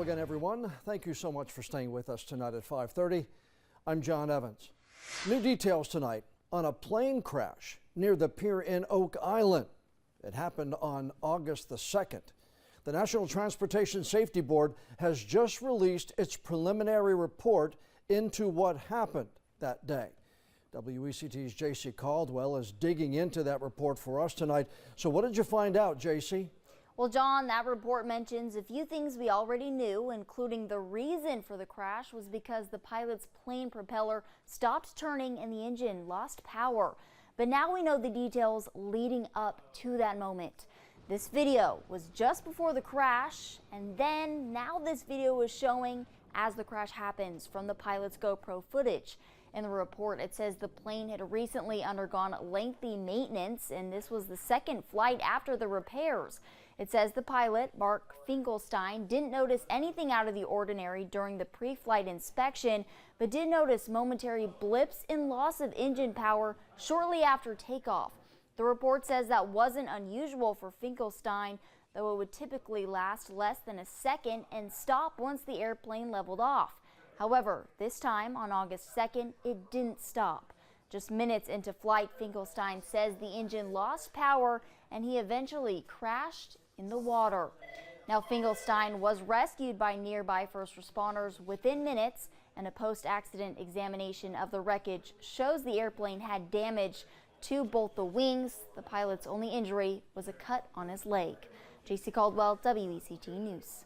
again, everyone. Thank you so much for staying with us tonight at 5:30. I'm John Evans. New details tonight on a plane crash near the pier in Oak Island. It happened on August the 2nd. The National Transportation Safety Board has just released its preliminary report into what happened that day. WECT's J.C. Caldwell is digging into that report for us tonight. So what did you find out, J.C.? Well, John, that report mentions a few things we already knew, including the reason for the crash was because the pilot's plane propeller stopped turning and the engine lost power. But now we know the details leading up to that moment. This video was just before the crash, and then now this video is showing as the crash happens from the pilot's GoPro footage. In the report, it says the plane had recently undergone lengthy maintenance, and this was the second flight after the repairs. It says the pilot, Mark Finkelstein, didn't notice anything out of the ordinary during the pre-flight inspection, but did notice momentary blips in loss of engine power shortly after takeoff. The report says that wasn't unusual for Finkelstein, though it would typically last less than a second and stop once the airplane leveled off. However, this time on August 2nd, it didn't stop. Just minutes into flight, Finkelstein says the engine lost power and he eventually crashed in the water. Now, Finkelstein was rescued by nearby first responders within minutes, and a post-accident examination of the wreckage shows the airplane had damage to both the wings. The pilot's only injury was a cut on his leg. J.C. Caldwell, WECT News.